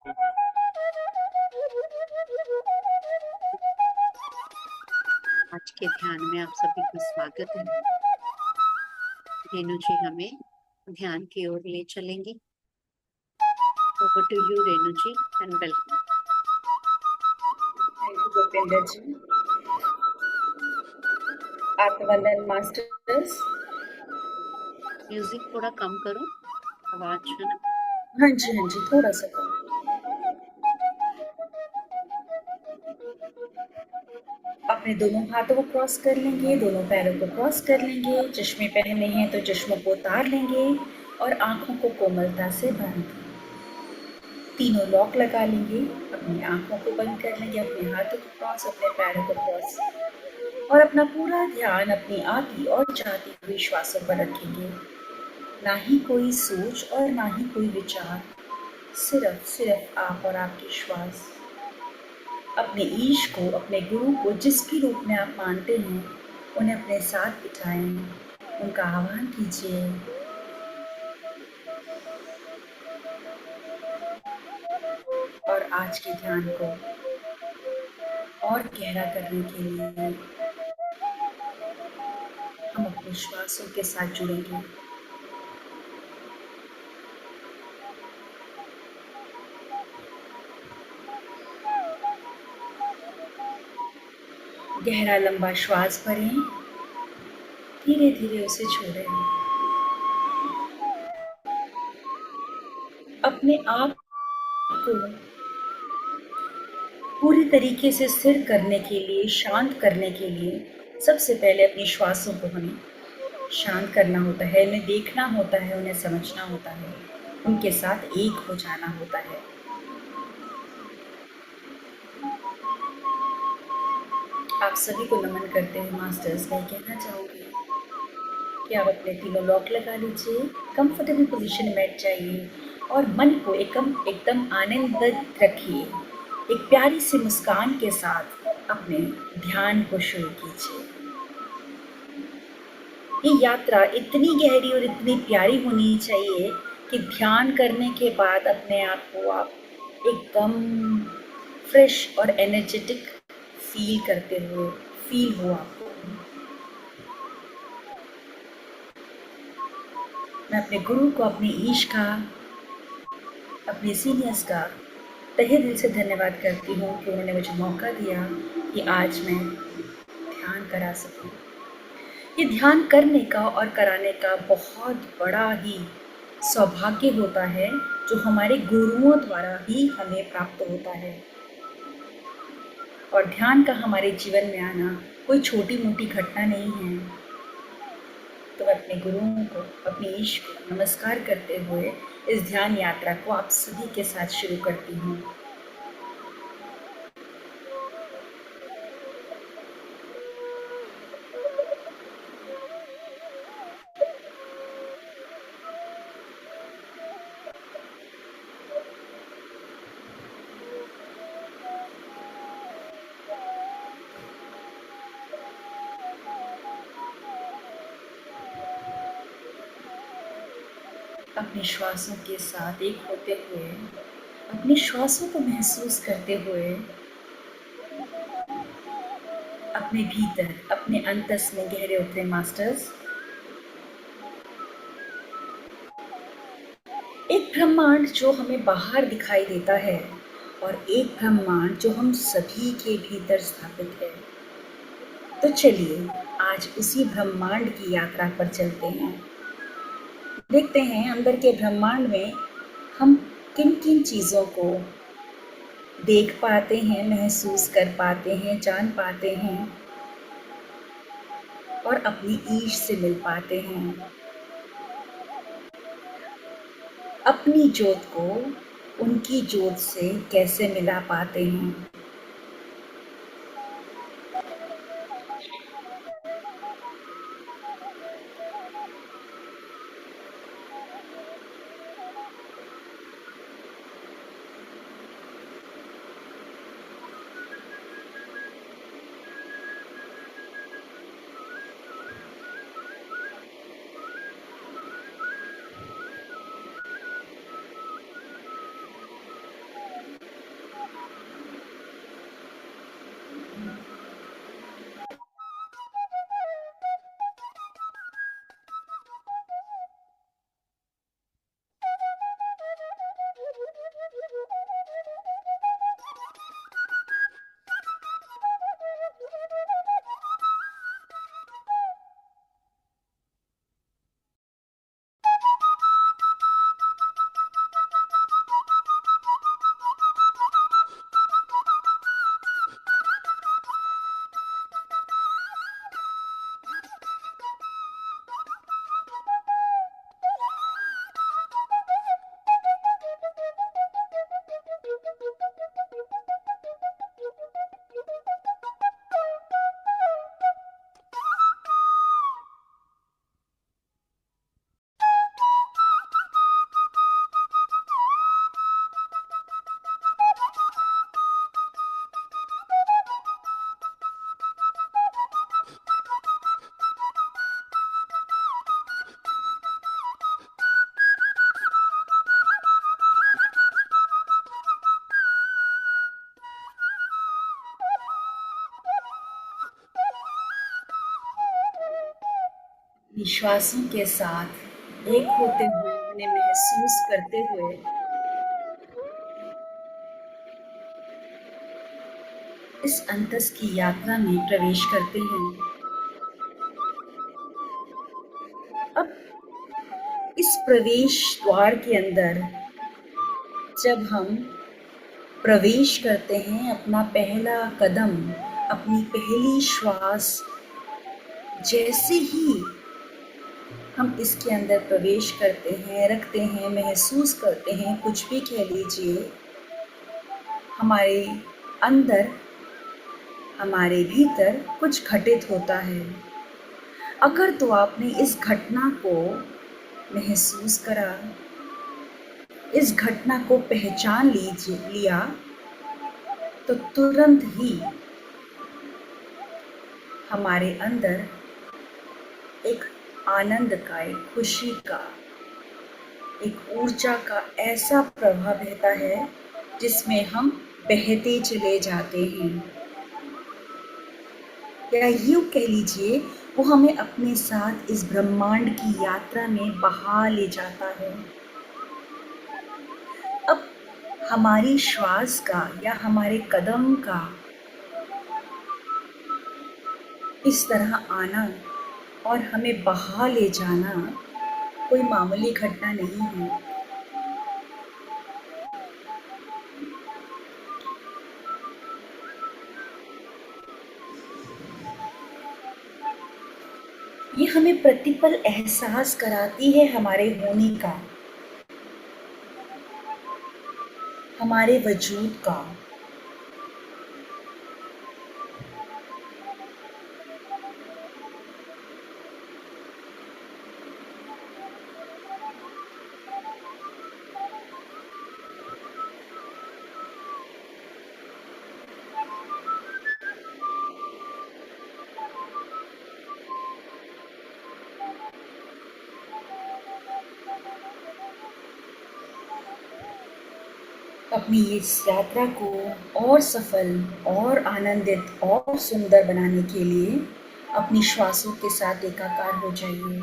आज के ध्यान में आप सभी का स्वागत है। रेणु जी हमें ध्यान की ओर ले चलेंगी। Over to you Renu ji and welcome. Thank you Bhupendra ji. Atmavandan masters. Music थोड़ा कम करो, आवाज है ना। हाँ जी थोड़ा सा कम। अपने दोनों हाथों को क्रॉस कर लेंगे, दोनों पैरों को क्रॉस कर लेंगे। चश्मे पहने हैं तो चश्मों को उतार लेंगे और आंखों को कोमलता से बंद। तीनों लॉक लगा लेंगे। अपनी आंखों को बंद कर लेंगे, अपने हाथों को क्रॉस, अपने पैरों को क्रॉस, और अपना पूरा ध्यान अपनी आती और जाती हुई श्वासों पर रखेंगे। ना ही कोई सोच और ना ही कोई विचार, सिर्फ आप और आपकी श्वास। अपने ईश को, अपने गुरु को जिस भी रूप में आप मानते हैं, उन्हें अपने साथ बिठाएं, उनका आह्वान कीजिए। और आज के ध्यान को और गहरा करने के लिए हम अपने श्वासों के साथ जुड़ेंगे। गहरा लंबा श्वास भरें, धीरे धीरे उसे छोड़ें। अपने आप को पूरी तरीके से स्थिर करने के लिए, शांत करने के लिए सबसे पहले अपनी श्वासों को हमें शांत करना होता है, उन्हें देखना होता है, उन्हें समझना होता है, उनके साथ एक हो जाना होता है। आप सभी को नमन करते हैं मास्टर्स। मैं कहना चाहूँगी कि आप अपने तीनों लॉक लगा लीजिए, कंफर्टेबल पोजीशन में बैठ जाइए और मन को एकदम आनंदित रखिए। एक प्यारी सी मुस्कान के साथ अपने ध्यान को शुरू कीजिए। ये यात्रा इतनी गहरी और इतनी प्यारी होनी चाहिए कि ध्यान करने के बाद अपने आप को आप एकदम फ्रेश और एनर्जेटिक फील करते हुए फील हो आपको। मैं अपने गुरु को, अपने ईश का, अपने सीनियर्स का तहे दिल से धन्यवाद करती हूँ कि उन्होंने मुझे मौका दिया कि आज मैं ध्यान करा सकूँ। ये ध्यान करने का और कराने का बहुत बड़ा ही सौभाग्य होता है, जो हमारे गुरुओं द्वारा ही हमें प्राप्त होता है। और ध्यान का हमारे जीवन में आना कोई छोटी मोटी घटना नहीं है। तो मैं अपने गुरुओं को, अपने ईश को नमस्कार करते हुए इस ध्यान यात्रा को आप सभी के साथ शुरू करती हूँ। अपने श्वासों के साथ एक होते हुए, अपने श्वासों को महसूस करते हुए, अपने भीतर, अपने अंतस में गहरे उतरे मास्टर्स। एक ब्रह्मांड जो हमें बाहर दिखाई देता है और एक ब्रह्मांड जो हम सभी के भीतर स्थापित है। तो चलिए आज उसी ब्रह्मांड की यात्रा पर चलते हैं। देखते हैं अंदर के ब्रह्मांड में हम किन किन चीज़ों को देख पाते हैं, महसूस कर पाते हैं, जान पाते हैं और अपनी ईश से मिल पाते हैं। अपनी जोत को उनकी जोत से कैसे मिला पाते हैं। अपनी श्वासों के साथ एक होते हुए उन्हें महसूस करते हुए इस अंतस की यात्रा में प्रवेश करते हैं। अब इस प्रवेश द्वार के अंदर जब हम प्रवेश करते हैं, अपना पहला कदम, अपनी पहली श्वास जैसे ही हम इसके अंदर प्रवेश करते हैं, रखते हैं, महसूस करते हैं, कुछ भी कह लीजिए, हमारे अंदर, हमारे भीतर कुछ घटित होता है। अगर तो आपने इस घटना को महसूस करा, इस घटना को पहचान लिया, तो तुरंत ही हमारे अंदर एक आनंद का, एक खुशी का, एक ऊर्जा का ऐसा प्रवाह बहता है जिसमें हम बहते चले जाते हैं, या यूँ कह लीजिए वो हमें अपने साथ इस ब्रह्मांड की यात्रा में बहा ले जाता है। अब हमारी श्वास का या हमारे कदम का इस तरह आना और हमें बहा ले जाना कोई मामूली घटना नहीं है। ये हमें प्रतिपल एहसास कराती है हमारे होने का, हमारे वजूद का। अपनी इस यात्रा को और सफल और आनंदित और सुंदर बनाने के लिए अपनी श्वासों के साथ एकाकार हो जाइए।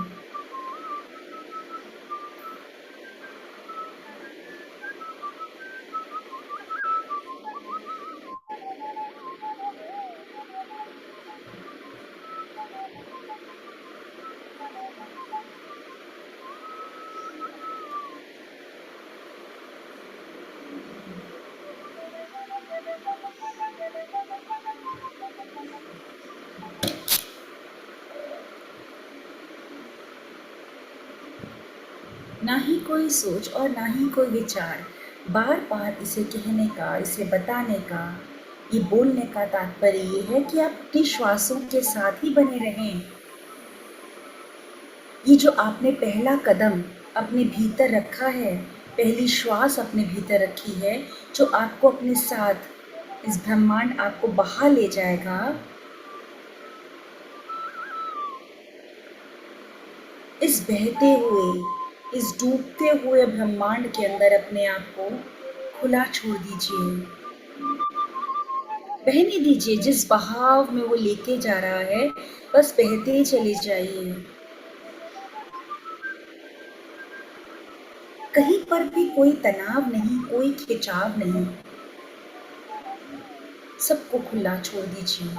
ना ही कोई सोच और ना ही कोई विचार, बार बार इसे कहने का, इसे बताने का, ये बोलने का तात्पर्य ये है कि आप अपनी श्वासों के साथ ही बने रहें। ये जो आपने पहला कदम अपने भीतर रखा है, पहली श्वास अपने भीतर रखी है, जो आपको अपने साथ इस ब्रह्मांड आपको बहा ले जाएगा, इस बहते हुए, इस डूबते हुए ब्रह्मांड के अंदर अपने आप को खुला छोड़ दीजिए। बहने दीजिए, जिस बहाव में वो लेके जा रहा है बस बहते चले जाइए। कहीं पर भी कोई तनाव नहीं, कोई खिंचाव नहीं, सबको खुला छोड़ दीजिए,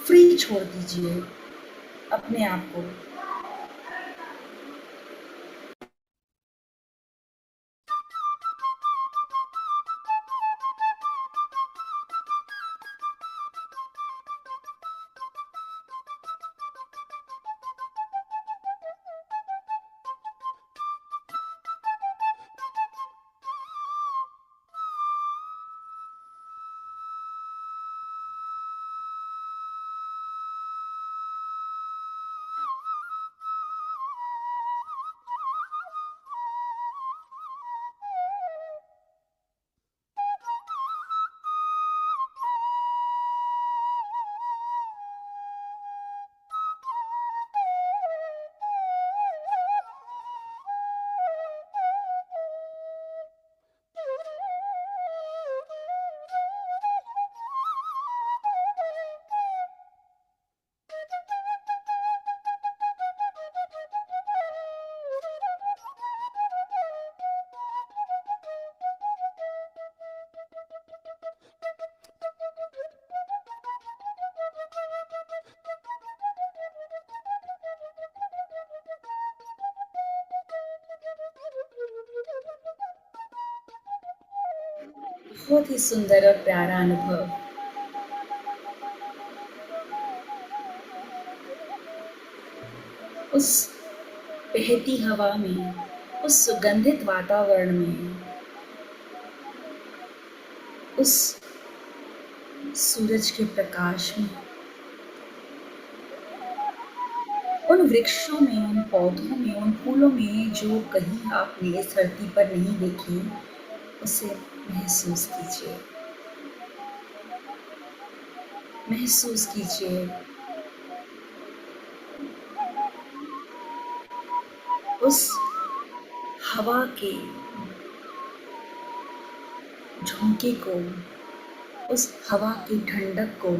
फ्री छोड़ दीजिए अपने आप को। बहुत ही सुंदर और प्यारा अनुभव। उस बहती हवा में, उस सुगंधित वातावरण में, उस सूरज के प्रकाश में, उन वृक्षों में, उन पौधों में, उन फूलों में जो कहीं आपने इस धरती पर नहीं देखे, उसे महसूस कीजिए। महसूस कीजिए उस हवा के झोंके को, उस हवा की ठंडक को,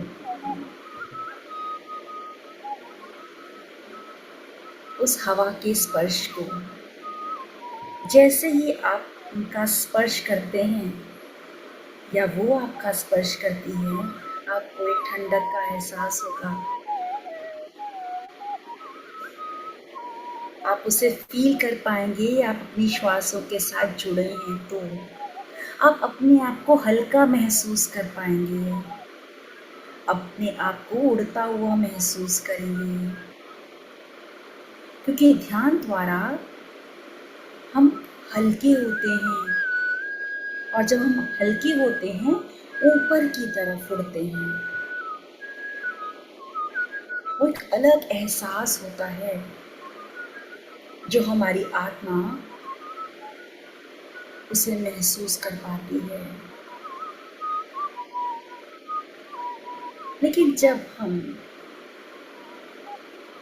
उस हवा के स्पर्श को। जैसे ही आप उनका स्पर्श करते हैं या वो आपका स्पर्श करती है, आपको एक ठंडक का एहसास होगा। आप उसे फील कर पाएंगे। आप अपनी श्वासों के साथ जुड़े हैं तो आप अपने आप को हल्का महसूस कर पाएंगे, अपने आप को उड़ता हुआ महसूस करेंगे, क्योंकि ध्यान द्वारा हम हल्के होते हैं और जब हम हल्के होते हैं ऊपर की तरफ उड़ते हैं। वो एक अलग एहसास होता है जो हमारी आत्मा उसे महसूस कर पाती है। लेकिन जब हम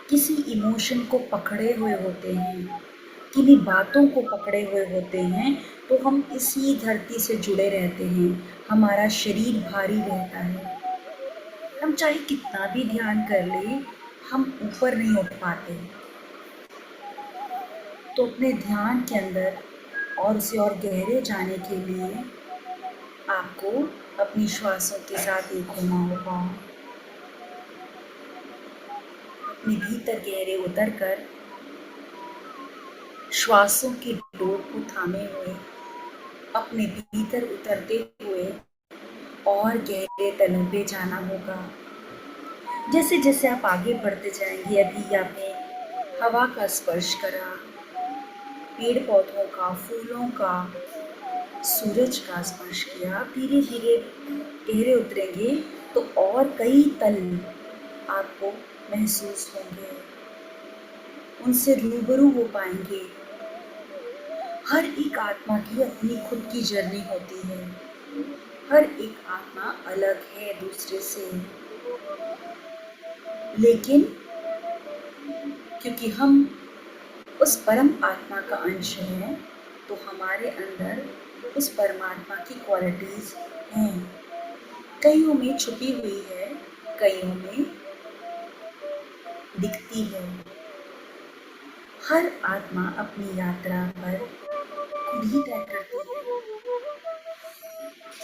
किसी इमोशन को पकड़े हुए होते हैं, किन्हीं बातों को पकड़े हुए होते हैं, तो हम इसी धरती से जुड़े रहते हैं। हमारा शरीर भारी रहता है। हम चाहे कितना भी ध्यान कर ले, हम ऊपर नहीं उठ पाते। तो अपने ध्यान के अंदर और उसे और गहरे जाने के लिए आपको अपनी श्वासों के साथ एक होना होगा। अपने भीतर गहरे उतर कर श्वासों की डोर को थामे हुए अपने भीतर उतरते हुए और गहरे तलों पे जाना होगा। जैसे जैसे आप आगे बढ़ते जाएंगे, अभी आपने हवा का स्पर्श करा, पेड़ पौधों का, फूलों का, सूरज का स्पर्श किया, धीरे धीरे गहरे उतरेंगे तो और कई तल आपको महसूस होंगे, उनसे रूबरू हो पाएंगे। हर एक आत्मा की अपनी खुद की जर्नी होती है। हर एक आत्मा अलग है दूसरे से, लेकिन क्योंकि हम उस परम आत्मा का अंश हैं, तो हमारे अंदर उस परमात्मा की क्वालिटीज हैं। कईयों में छुपी हुई है, कईयों में दिखती है। हर आत्मा अपनी यात्रा पर खुद ही तय करती है,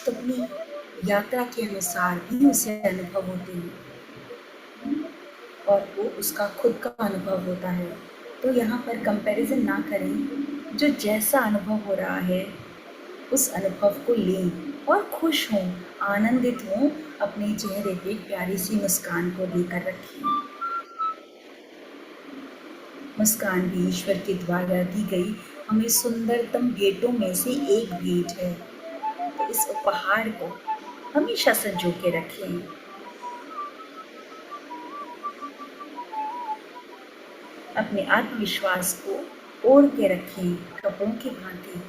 तो अपनी यात्रा के अनुसार भी उसे अनुभव होते हैं और वो उसका खुद का अनुभव होता है। तो यहाँ पर कंपैरिजन ना करें। जो जैसा अनुभव हो रहा है उस अनुभव को लें और खुश हों, आनंदित हों, अपने चेहरे पे प्यारी सी मुस्कान को लेकर रखें। मुस्कान भी ईश्वर के द्वारा दी गई हमें सुंदरतम भेंटों में से एक भेंट है। तो इस उपहार को हमेशा संजो के रखें। अपने आत्मविश्वास को ओढ़ के रखें कपड़ों की भांति।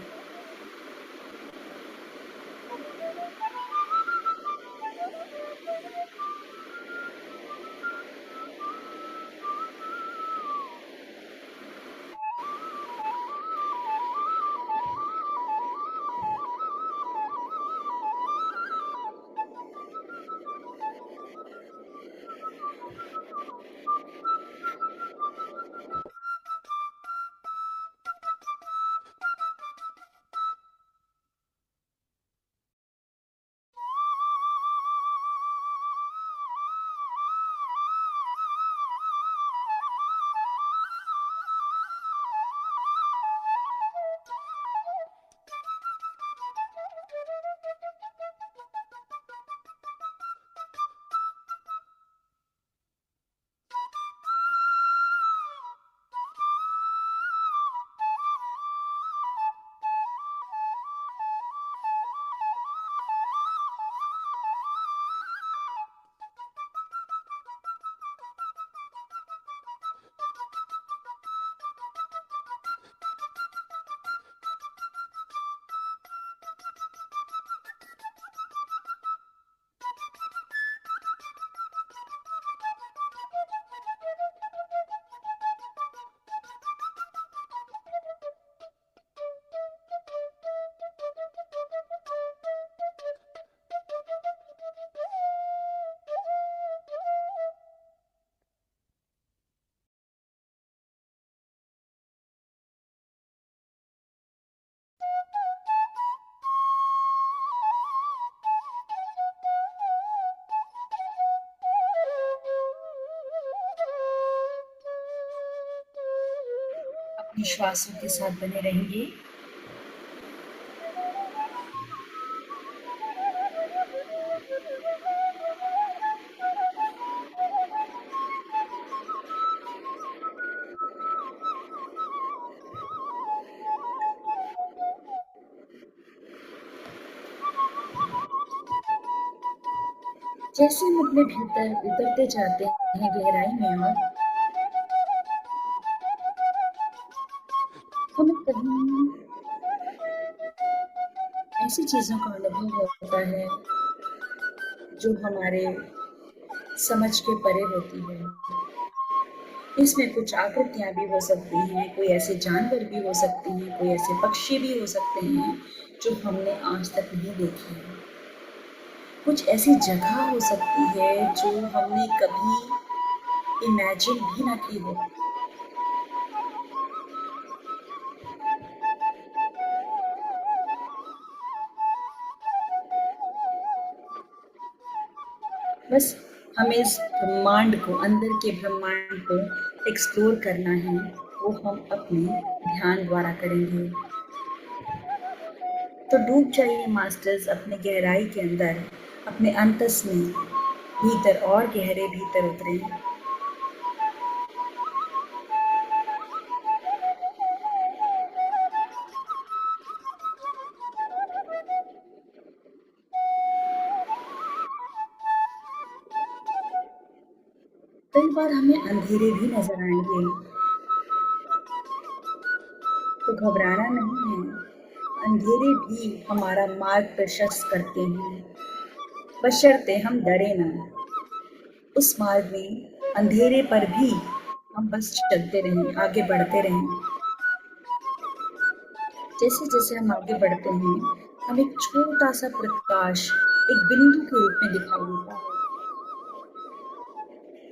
अपने श्वासों के साथ बने रहेंगे। जैसे हम अपने भीतर उतरते जाते हैं गहराई में, और हमें कहीं ऐसी चीज़ों का अनुभव होता है जो हमारे समझ के परे होती है। इसमें कुछ आकृतियाँ भी हो सकती हैं, कोई ऐसे जानवर भी हो सकते हैं, कोई ऐसे पक्षी भी हो सकते हैं जो हमने आज तक नहीं देखे हैं। कुछ ऐसी जगह हो सकती है जो हमने कभी इमेजिन भी ना की हो। बस हमें इस ब्रह्मांड को, अंदर के ब्रह्मांड को एक्सप्लोर करना है। वो हम अपने ध्यान द्वारा करेंगे। तो डूब जाइए मास्टर्स अपने गहराई के अंदर, अपने अंतस में, भीतर और गहरे भीतर उतरें। कई बार हमें अंधेरे भी नजर आएंगे, तो घबराना नहीं है। अंधेरे भी हमारा मार्ग प्रशस्त करते हैं, बशर्ते हम डरे ना। उस मार्ग में अंधेरे पर भी हम बस चलते रहें, आगे बढ़ते रहें। जैसे जैसे हम आगे बढ़ते हैं, हम एक छोटा सा प्रकाश एक बिंदु के रूप में दिखाई देता है।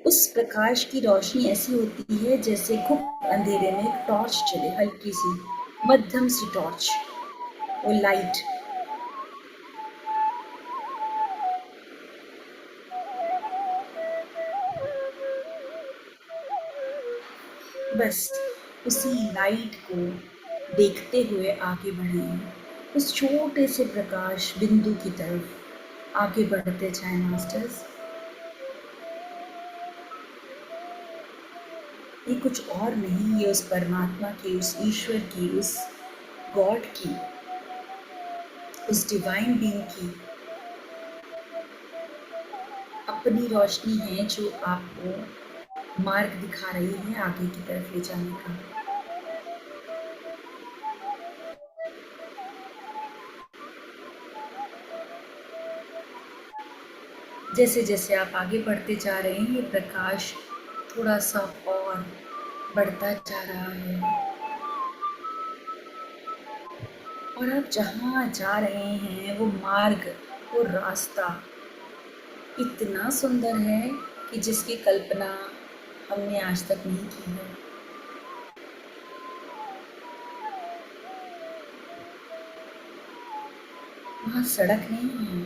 उस प्रकाश की रोशनी ऐसी होती है जैसे गुप्त अंधेरे में एक टॉर्च चले, हल्की सी मध्यम सी टॉर्च, वो लाइट। बस उसी लाइट को देखते हुए आगे बढ़ें, उस छोटे से प्रकाश बिंदु की तरफ आगे बढ़ते जाएं मास्टर्स। ये कुछ और नहीं, ये उस परमात्मा की, उस ईश्वर की, उस गॉड की, उस डिवाइन बीइंग की अपनी रोशनी है जो आपको मार्ग दिखा रही है आगे की तरफ ले जाने का। जैसे जैसे आप आगे बढ़ते जा रहे हैं, ये प्रकाश थोड़ा सा और बढ़ता जा रहा है, और आप जहाँ जा रहे हैं वो मार्ग, वो रास्ता इतना सुंदर है कि जिसकी कल्पना हमने आज तक नहीं की है। वहाँ सड़क नहीं है,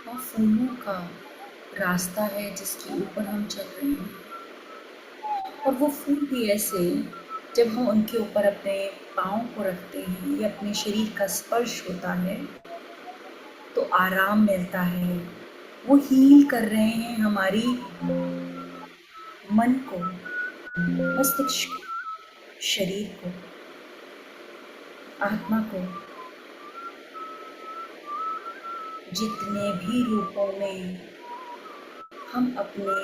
वहाँ फूलों का रास्ता है जिसके ऊपर हम चल रहे हैं। और वो फूल भी ऐसे, जब हम उनके ऊपर अपने पाँव को रखते हैं या अपने शरीर का स्पर्श होता है तो आराम मिलता है। वो हील कर रहे हैं हमारी मन को, मस्तिष्क को, शरीर को, आत्मा को। जितने भी रूपों में हम अपने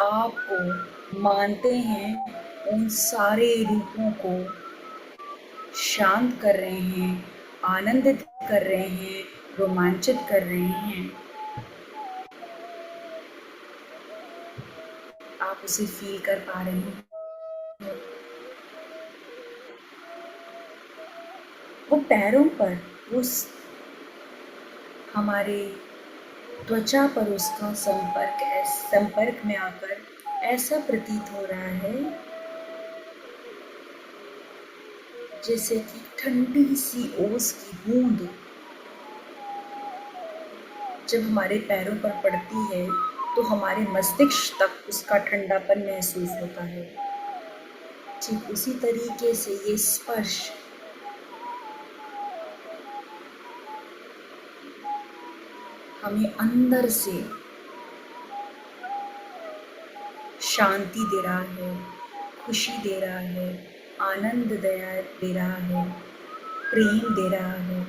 आप को मानते हैं, उन सारे रूपों को शांत कर रहे हैं, आनंदित कर रहे हैं, रोमांचित कर रहे हैं। आप उसे फील कर पा रहे हैं। वो पैरों पर, वो हमारे त्वचा पर उसका संपर्क में आकर ऐसा प्रतीत हो रहा है जैसे कि ठंडी सी ओस की बूंद जब हमारे पैरों पर पड़ती है तो हमारे मस्तिष्क तक उसका ठंडापन महसूस होता है। ठीक उसी तरीके से ये स्पर्श हमें अंदर से शांति दे रहा है, खुशी दे रहा है, आनंद दे रहा है, प्रेम दे रहा है।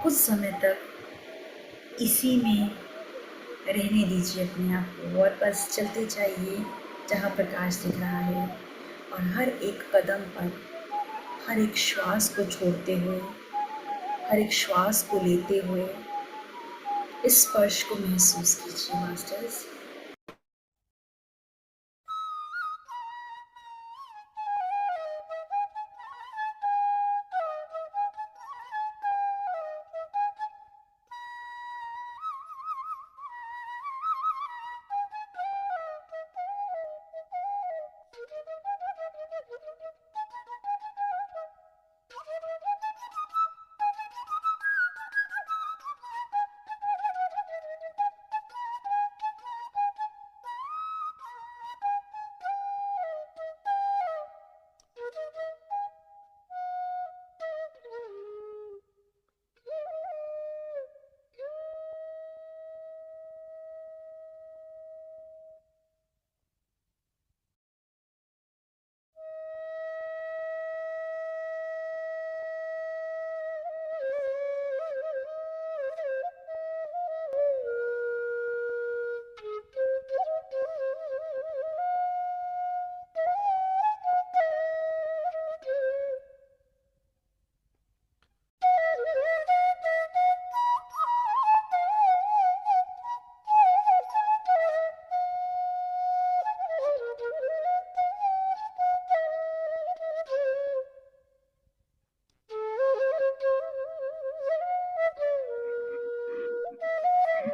कुछ समय तक इसी में रहने दीजिए अपने आप को और बस चलते जाइए जहाँ प्रकाश दिख रहा है और हर एक कदम पर हर एक श्वास को छोड़ते हुए, हर एक श्वास को लेते हुए इस स्पर्श को महसूस कीजिए मास्टर्स।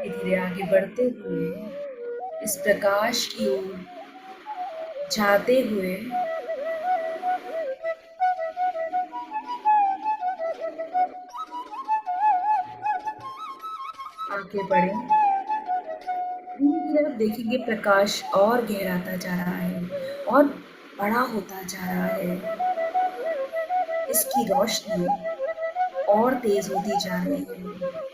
धीरे धीरे आगे बढ़ते हुए इस प्रकाश की ओर जाते हुए आगे बढ़े। धीरे आप देखेंगे प्रकाश और गहराता जा रहा है और बड़ा होता जा रहा है। इसकी रोशनी और तेज होती जा रही है।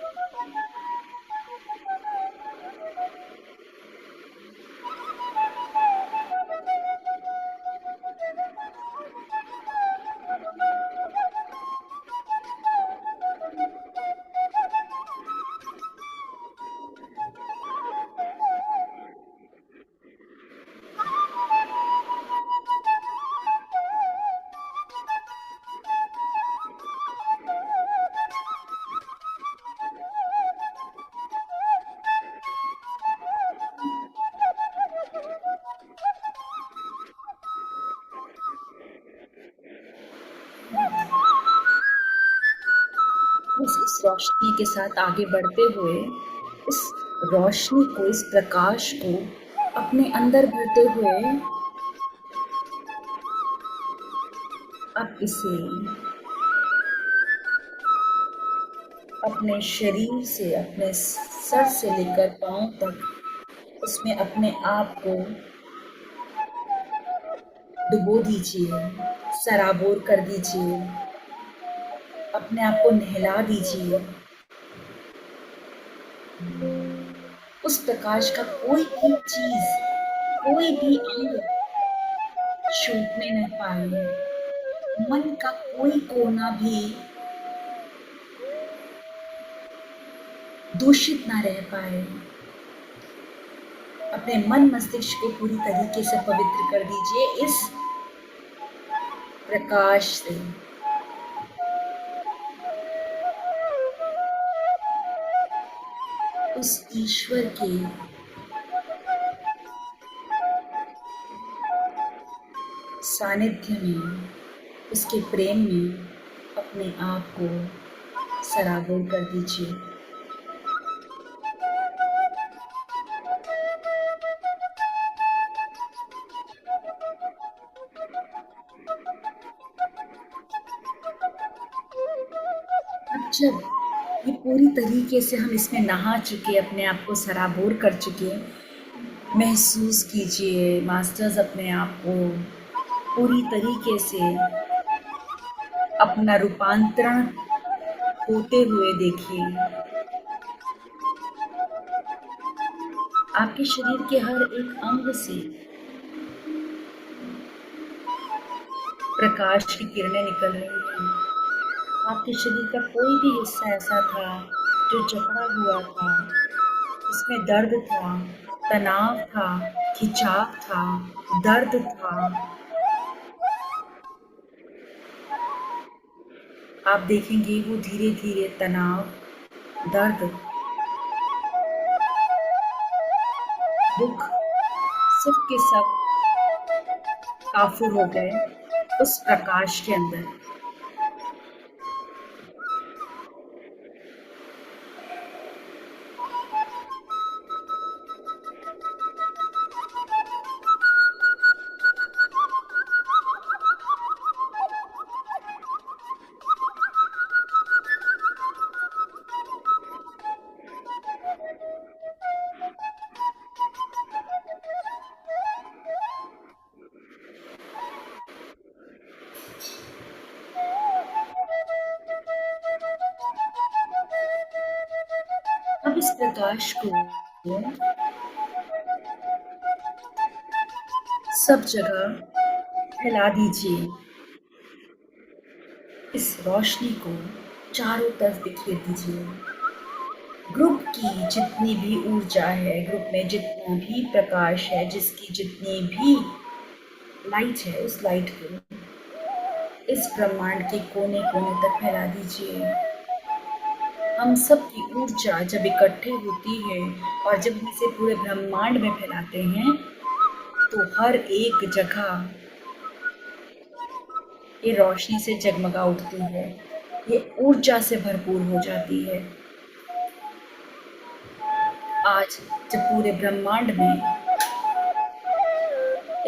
इस रोशनी के साथ आगे बढ़ते हुए इस रोशनी को, इस प्रकाश को अपने अंदर भरते हुए अब इसे अपने शरीर से, अपने सर से लेकर पांव तक उसमें अपने आप को डुबो दीजिए, सराबोर कर दीजिए, अपने आप को नहला दीजिए। उस प्रकाश का कोई भी चीज, कोई भी अंग छूटने न पाए, मन का कोई कोना भी दूषित ना रह पाए। अपने मन मस्तिष्क को पूरी तरीके से पवित्र कर दीजिए इस प्रकाश से। उस ईश्वर के सानिध्य में, उसके प्रेम में अपने आप को सराबोर कर दीजिए। अब जब ये पूरी तरीके से हम इसमें नहा चुके, अपने आप को सराबोर कर चुके, महसूस कीजिए मास्टर्स अपने आप को पूरी तरीके से अपना रूपांतरण होते हुए देखिए। आपके शरीर के हर एक अंग से प्रकाश की किरणें निकल रही हैं। आपके शरीर का कोई भी हिस्सा ऐसा था जो जकड़ा हुआ था, इसमें दर्द था, तनाव था, खिंचाव था, दर्द था, आप देखेंगे वो धीरे धीरे तनाव, दर्द, दुख सब के सब काफूर हो गए उस प्रकाश के अंदर। अब इस प्रकाश को सब जगह फैला दीजिए। इस रोशनी को चारों तरफ बिखेर दीजिए। ग्रुप की जितनी भी ऊर्जा है, ग्रुप में जितना भी प्रकाश है, जिसकी जितनी भी लाइट है, उस लाइट को इस ब्रह्मांड के कोने कोने तक फैला दीजिए। हम सब की ऊर्जा जब इकट्ठे होती है और जब हम इसे पूरे ब्रह्मांड में फैलाते हैं तो हर एक जगह ये रोशनी से जगमगा उठती है, ये ऊर्जा से भरपूर हो जाती है। आज जब पूरे ब्रह्मांड में,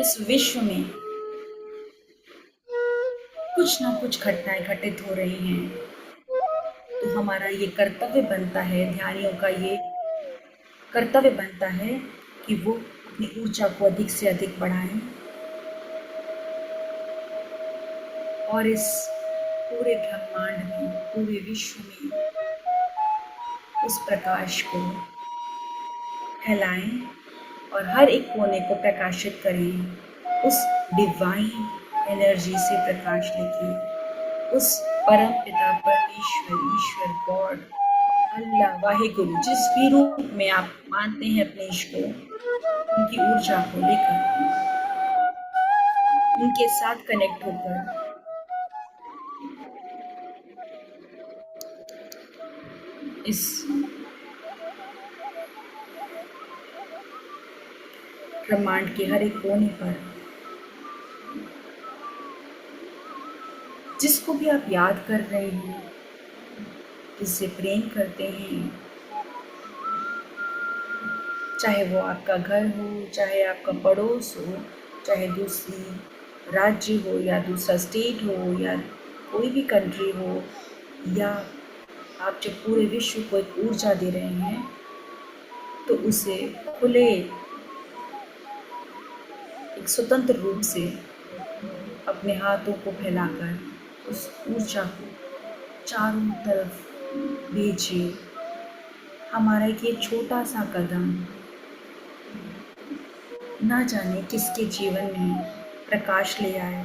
इस विश्व में कुछ ना कुछ घटनाएं घटित हो रही हैं, तो हमारा ये कर्तव्य बनता है, ध्यानियों का ये कर्तव्य बनता है कि वो अपनी ऊर्जा को अधिक से अधिक बढ़ाएं और इस पूरे ब्रह्मांड में, पूरे विश्व में उस प्रकाश को फैलाएं और हर एक कोने को प्रकाशित करें। उस डिवाइन एनर्जी से प्रकाश लेके उस परम पिता परमेश्वर, ईश्वर, गॉड, अल्लाह, वाहिगुरु, जिस भी रूप में आप मानते हैं अपने ईश को, उनकी ऊर्जा को लेकर, उनके साथ कनेक्ट होकर इस ब्रह्मांड के हर एक कोने पर जिसको भी आप याद कर रहे हैं, जिससे प्रेम करते हैं, चाहे वो आपका घर हो, चाहे आपका पड़ोस हो, चाहे दूसरी राज्य हो या दूसरा स्टेट हो या कोई भी कंट्री हो, या आप जब पूरे विश्व को एक ऊर्जा दे रहे हैं तो उसे खुले, एक स्वतंत्र रूप से अपने हाथों को फैलाकर उस ऊर्जा को चारों तरफ भेजिए। हमारा एक ये छोटा सा कदम ना जाने किसके जीवन में प्रकाश ले आए।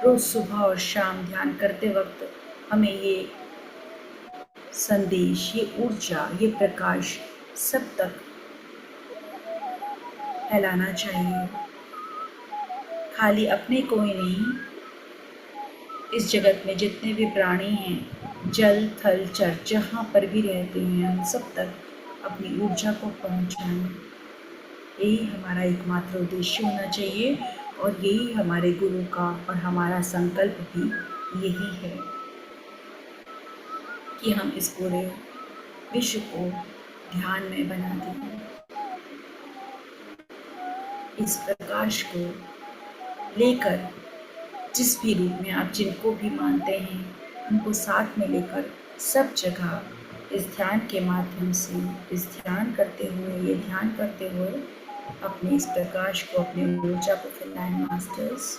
रोज सुबह और शाम ध्यान करते वक्त हमें ये संदेश, ये ऊर्जा, ये प्रकाश सब तक फैलाना चाहिए। खाली अपने को ही नहीं, इस जगत में जितने भी प्राणी हैं, जल, थल, चर, जहाँ पर भी रहते हैं, हम सब तक अपनी ऊर्जा को पहुँचाएं। यही हमारा एकमात्र उद्देश्य होना चाहिए और यही हमारे गुरु का और हमारा संकल्प भी यही है कि हम इस पूरे विश्व को ध्यान में बना दें। इस प्रकाश को लेकर जिस भी रूप में आप जिनको भी मानते हैं, उनको साथ में लेकर सब जगह इस ध्यान के माध्यम से, इस ध्यान करते हुए, ये ध्यान करते हुए अपने इस प्रकाश को, अपनी ऊर्जा को फैलाएं मास्टर्स।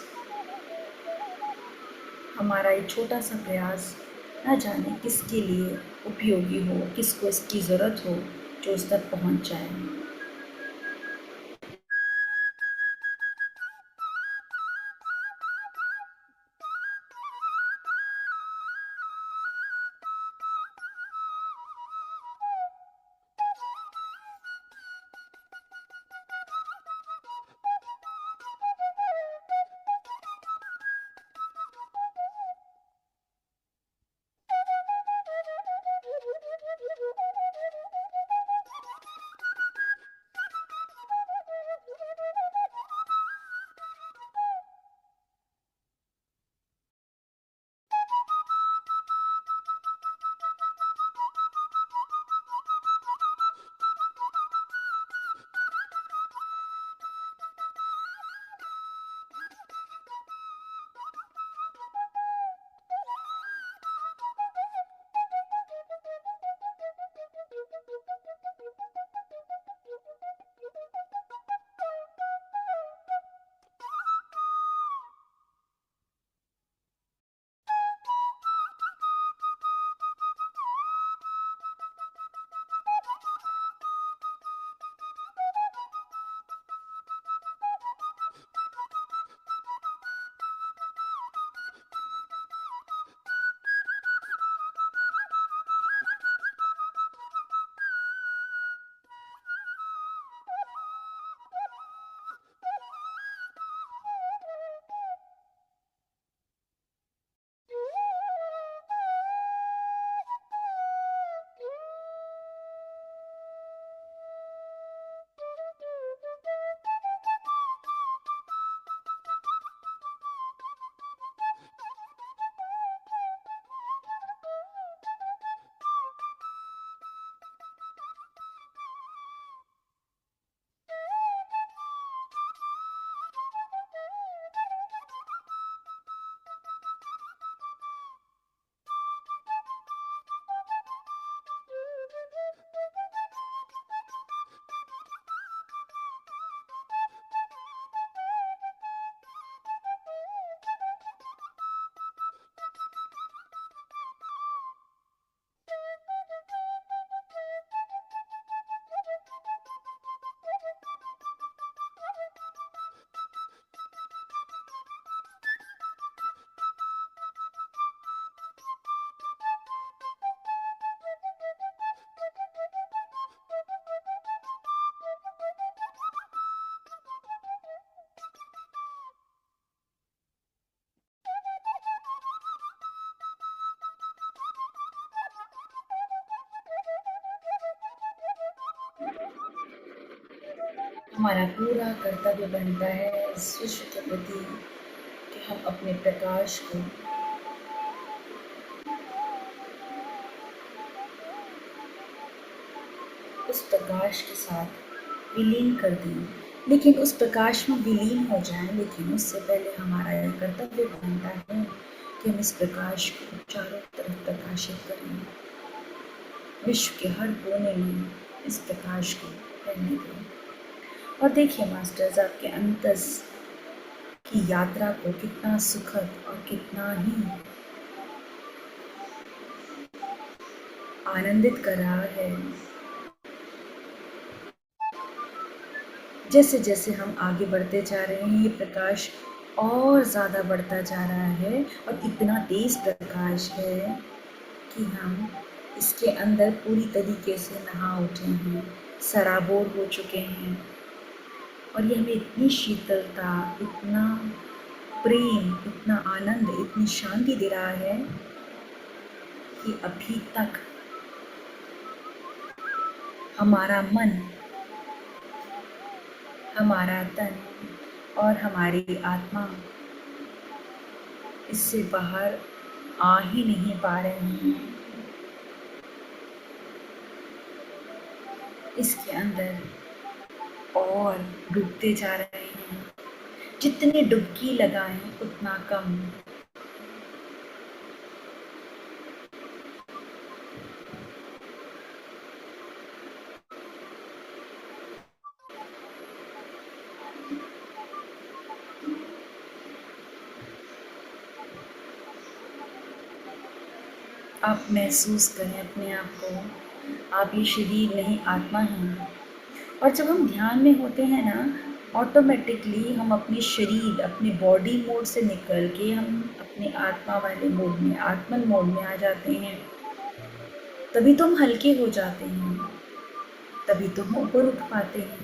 हमारा ये छोटा सा प्रयास न जाने किसके लिए उपयोगी हो, किसको इसकी ज़रूरत हो, जो उस तक पहुंच जाए। हमारा पूरा कर्तव्य बनता है इस विश्व के प्रति कि हम अपने प्रकाश को उस प्रकाश के साथ विलीन कर दें, लेकिन उस प्रकाश में विलीन हो जाएं। लेकिन उससे पहले हमारा यह कर्तव्य बनता है कि हम इस प्रकाश को चारों तरफ प्रकाशित करें, विश्व के हर कोने में इस प्रकाश को फैलने दें। और देखिए मास्टर्स, आपके अंतस की यात्रा को कितना सुखद और कितना ही आनंदित कर रहा है। जैसे जैसे हम आगे बढ़ते जा रहे हैं, ये प्रकाश और ज़्यादा बढ़ता जा रहा है और इतना तेज प्रकाश है कि हम इसके अंदर पूरी तरीके से नहा उठे हैं, सराबोर हो चुके हैं। और ये हमें इतनी शीतलता, इतना प्रेम, इतना आनंद, इतनी शांति दे रहा है कि अभी तक हमारा मन, हमारा तन और हमारी आत्मा इससे बाहर आ ही नहीं पा रहे हैं। इसके अंदर और डूबते जा रहे हैं। जितनी डुबकी लगाएं उतना कम। आप महसूस करें अपने आप को, आप ये शरीर नहीं आत्मा हैं। और जब हम ध्यान में होते हैं ना, ऑटोमेटिकली हम अपने शरीर, अपने बॉडी मोड से निकल के हम अपने आत्मा वाले मोड में, आत्मन मोड में आ जाते हैं। तभी तो हम हल्के हो जाते हैं, तभी तो हम ऊपर उठ पाते हैं,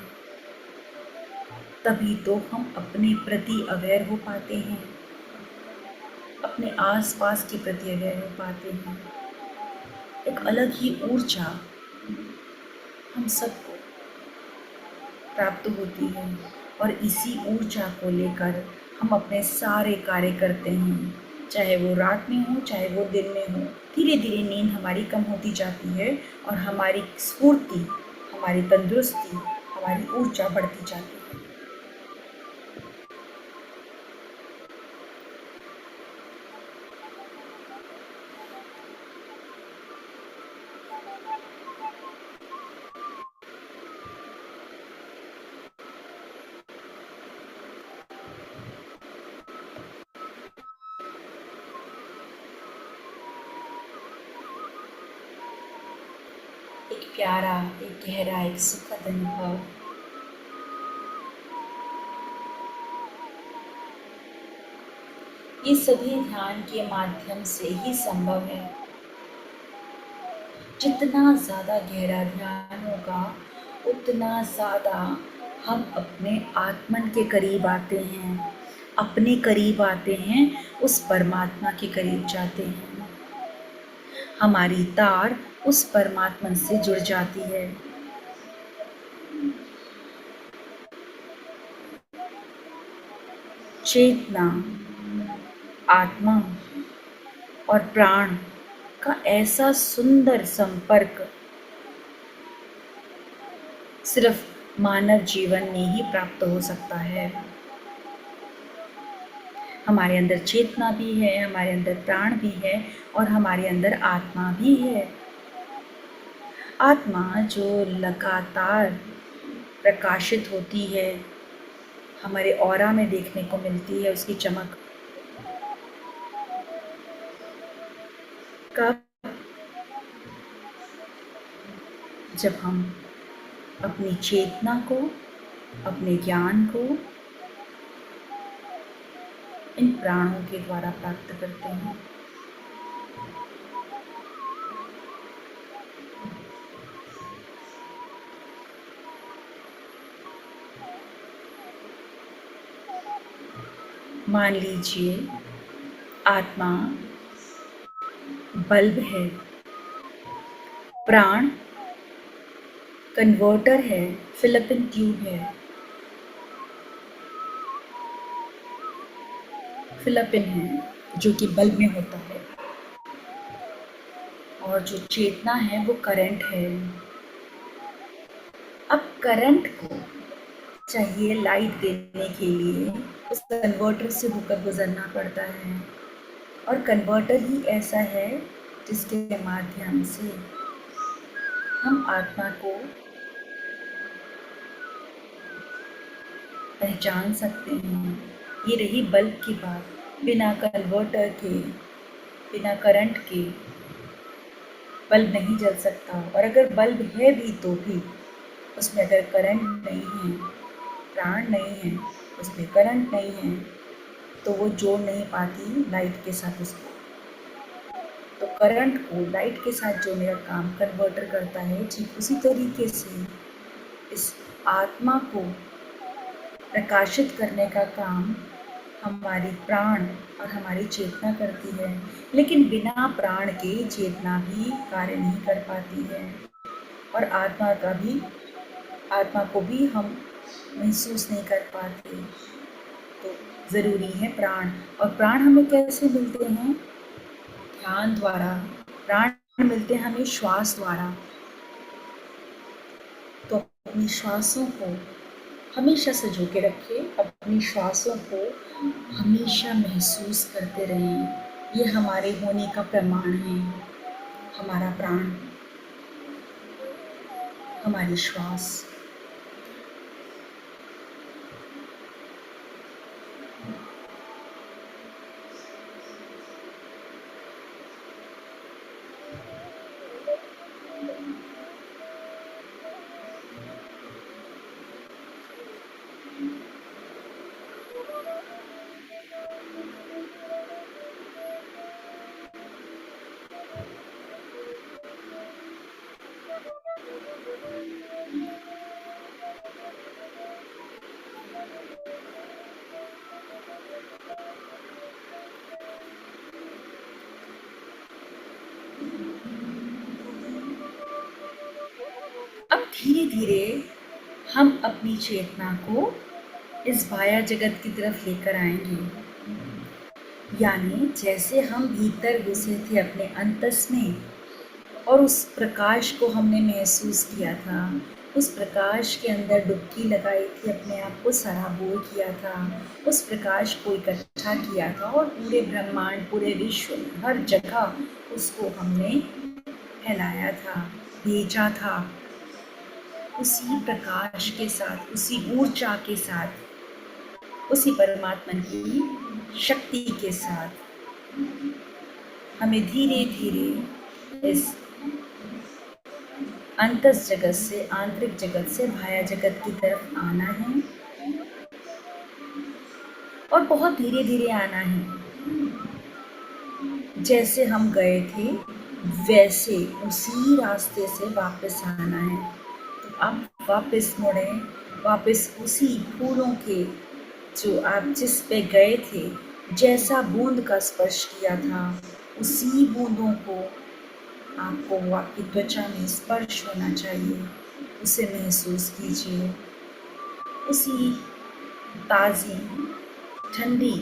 तभी तो हम अपने प्रति अवेयर हो पाते हैं, अपने आसपास के प्रति अवेयर हो पाते हैं। एक अलग ही ऊर्जा हम सबको प्राप्त होती है और इसी ऊर्जा को लेकर हम अपने सारे कार्य करते हैं, चाहे वो रात में हो, चाहे वो दिन में हो। धीरे धीरे नींद हमारी कम होती जाती है और हमारी स्फूर्ति, हमारी तंदुरुस्ती, हमारी ऊर्जा बढ़ती जाती है। एक प्यारा, एक गहरा, एक सुखद अनुभव। ये सभी ध्यान के माध्यम से ही संभव है। जितना ज़्यादा गहरा ध्यान होगा, उतना ज़्यादा हम अपने आत्मन के करीब आते हैं, अपने करीब आते हैं, उस परमात्मा के करीब जाते हैं। हमारी तार उस परमात्मा से जुड़ जाती है। चेतना, आत्मा और प्राण का ऐसा सुंदर संपर्क सिर्फ मानव जीवन में ही प्राप्त हो सकता है। हमारे अंदर चेतना भी है, हमारे अंदर प्राण भी है और हमारे अंदर आत्मा भी है। आत्मा जो लगातार प्रकाशित होती है, हमारे ऑरा में देखने को मिलती है उसकी चमक। कब? जब हम अपनी चेतना को, अपने ज्ञान को इन प्राणों के द्वारा प्राप्त करते हैं। मान लीजिए आत्मा बल्ब है, प्राण कन्वर्टर है, फिलिपिन ट्यूब है। फिलिपिन है जो कि बल्ब में होता है और जो चेतना है वो करंट है। अब करंट को चाहिए लाइट देने के लिए उस कन्वर्टर से होकर गुजरना पड़ता है और कन्वर्टर ही ऐसा है जिसके माध्यम से हम आत्मा को पहचान सकते हैं। ये रही बल्ब की बात। बिना कन्वर्टर के, बिना करंट के बल्ब नहीं जल सकता और अगर बल्ब है भी तो भी उसमें अगर करंट नहीं है, प्राण नहीं है, उसमें करंट नहीं है तो वो जोड़ नहीं पाती लाइट के साथ उसको। तो करंट को लाइट के साथ जोड़ने का काम कन्वर्टर करता है। ठीक उसी तरीके से इस आत्मा को प्रकाशित करने का काम हमारी प्राण और हमारी चेतना करती है, लेकिन बिना प्राण के चेतना भी कार्य नहीं कर पाती है और आत्मा को भी हम महसूस नहीं कर पाते। तो ज़रूरी है प्राण। और प्राण हमें कैसे मिलते हैं? ध्यान द्वारा। प्राण मिलते हैं हमें श्वास द्वारा। तो अपनी श्वासों को हमेशा सजो के रखें, अपनी श्वासों को हमेशा महसूस करते रहें। ये हमारे होने का प्रमाण है। हमारा प्राण, हमारी श्वास। धीरे धीरे हम अपनी चेतना को इस माया जगत की तरफ लेकर आएंगे। यानी जैसे हम भीतर घुसे थे अपने अंतस में और उस प्रकाश को हमने महसूस किया था, उस प्रकाश के अंदर डुबकी लगाई थी, अपने आप को सराबोर किया था, उस प्रकाश को इकट्ठा किया था और पूरे ब्रह्मांड, पूरे विश्व में हर जगह उसको हमने फैलाया था, भेजा था। उसी प्रकाश के साथ, उसी ऊर्जा के साथ, उसी परमात्मा की शक्ति के साथ हमें धीरे धीरे इस अंतस जगत से, आंतरिक जगत से बाह्य जगत की तरफ आना है और बहुत धीरे धीरे आना है। जैसे हम गए थे वैसे उसी रास्ते से वापस आना है। तो आप वापस मुड़े, वापस उसी फूलों के जो आप जिस पे गए थे, जैसा बूंद का स्पर्श किया था, उसी बूंदों को आपको आपकी त्वचा में स्पर्श होना चाहिए, उसे महसूस कीजिए। उसी ताज़ी ठंडी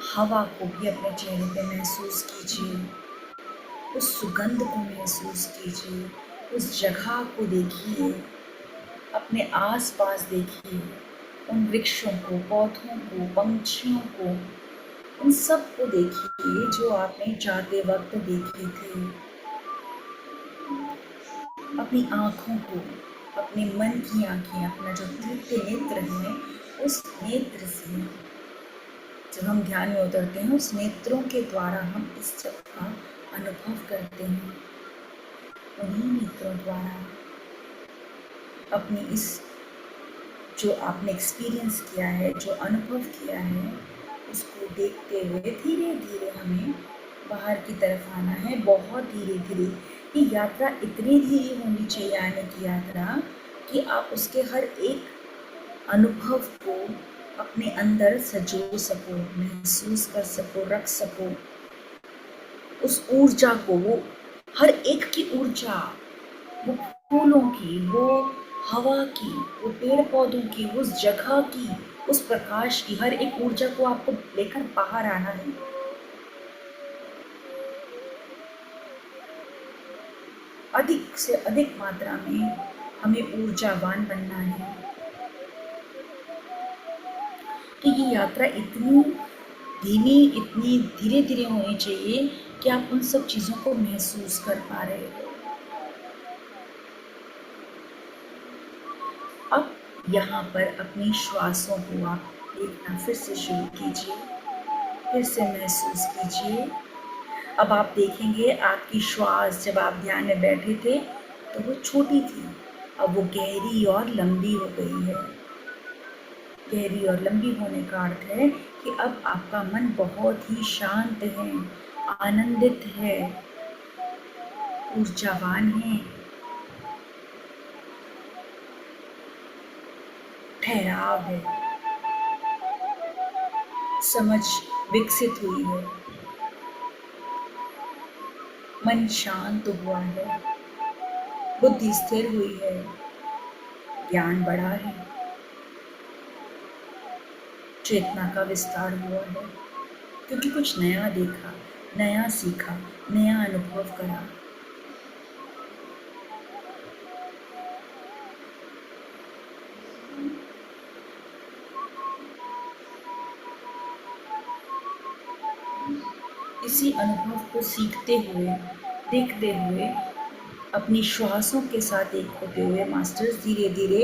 हवा को भी अपने चेहरे पे महसूस कीजिए, उस सुगंध को महसूस कीजिए, उस जगह को देखिए, अपने आसपास देखिए, उन वृक्षों को, पौधों को, पंछियों को, उन सब को देखिए जो आपने जाते वक्त देखे थे। अपनी आँखों को, अपने मन की आँखें, अपना जो तृतीय नेत्र है, उस नेत्र से जब हम ध्यान में उतरते हैं, उस नेत्रों के द्वारा हम इस जग का अनुभव करते हैं। उन्हीं नेत्रों द्वारा अपनी इस जो आपने एक्सपीरियंस किया है, जो अनुभव किया है, उसको देखते हुए धीरे धीरे हमें बाहर की तरफ आना है, बहुत धीरे धीरे। ये यात्रा इतनी धीरे होनी चाहिए, आने की यात्रा, कि आप उसके हर एक अनुभव को अपने अंदर सजो सको, महसूस कर सको, रख सको। उस ऊर्जा को, वो हर एक की ऊर्जा, वो फूलों की, वो हवा की, वो पेड़ पौधों की, उस जगह की, उस प्रकाश की, हर एक ऊर्जा को आपको लेकर बाहर आना है। अधिक से अधिक मात्रा में हमें ऊर्जावान बनना है। कि ये यात्रा इतनी धीमी, इतनी धीरे धीरे होनी चाहिए कि आप उन सब चीज़ों को महसूस कर पा रहे हो। अब यहाँ पर अपनी श्वासों को आप देखना फिर से शुरू कीजिए, फिर से महसूस कीजिए। अब आप देखेंगे आपकी श्वास जब आप ध्यान में बैठे थे तो वो छोटी थी, अब वो गहरी और लंबी हो गई है। गहरी और लंबी होने का अर्थ है कि अब आपका मन बहुत ही शांत है, आनंदित है, ऊर्जावान है, ठहराव है, समझ विकसित हुई है, मन शांत हुआ है, बुद्धि स्थिर हुई है, ज्ञान बढ़ा है, चेतना का विस्तार हुआ है, क्योंकि कुछ नया देखा, नया सीखा, नया अनुभव करा। इसी अनुभव को सीखते हुए, देखते हुए, अपनी श्वासों के साथ एक होते हुए मास्टर्स धीरे धीरे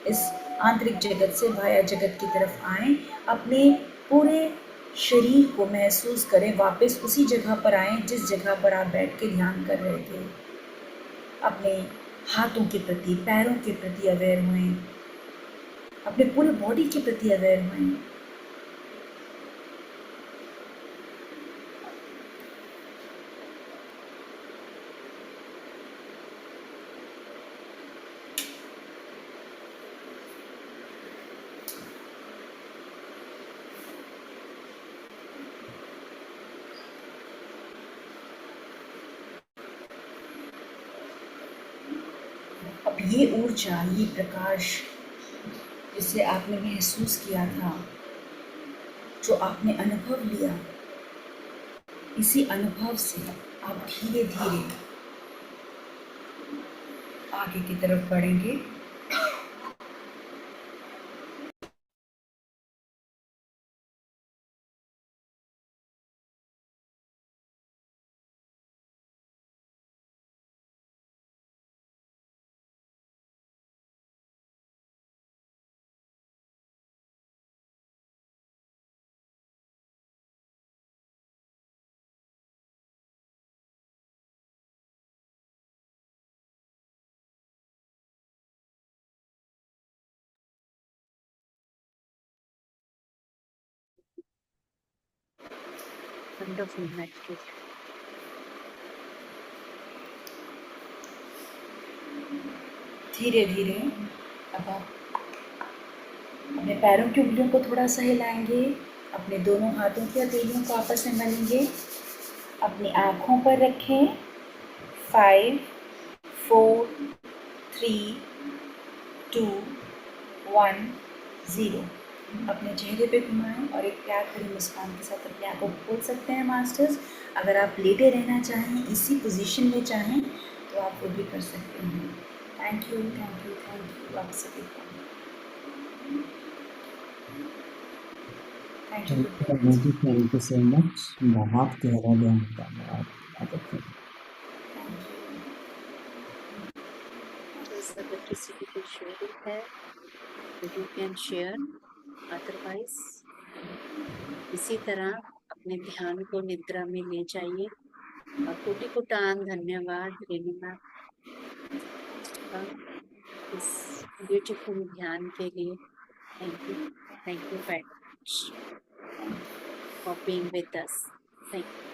इस आंतरिक जगत से बाह्य जगत की तरफ आएं। अपने पूरे शरीर को महसूस करें, वापस उसी जगह पर आएं जिस जगह पर आप बैठ के ध्यान कर रहे थे। अपने हाथों के प्रति, पैरों के प्रति अवेयर हुए, अपने पूरे बॉडी के प्रति अवेयर हुए। अब ये ऊर्जा, ये प्रकाश जिसे आपने महसूस किया था, जो आपने अनुभव लिया, इसी अनुभव से आप धीरे धीरे आगे की तरफ बढ़ेंगे। Wonderful meditation. धीरे धीरे अब आप अपने पैरों की उंगलियों को थोड़ा सा हिलाएंगे, अपने दोनों हाथों की हथेलियों को आपस में मलेंगे, अपनी आँखों पर रखें। 5 4 3 2 1 0। अपने चेहरे पे घुमाएं और एक प्यार भरी मुस्कान के साथ अपने आँखों को खोल सकते हैं मास्टर्स। अगर आप लेटे रहना चाहें, इसी पोजीशन में चाहें, तो आप वो भी कर सकते हैं। Thank you, thank you, thank you आप सभी को। Thank you. Thank you so much. बहुत गहरा ध्यान था। बहुत अच्छा। Just अगर किसी की कोई शेयरिंग है तो यू कैन शेयर, अदरवाइज इसी तरह अपने ध्यान को निद्रा में ले जाइए। और कोटि कोटान धन्यवाद रेणुका का इस ब्यूटीफुल ध्यान के लिए। Thank you very much for being with us. Thank you.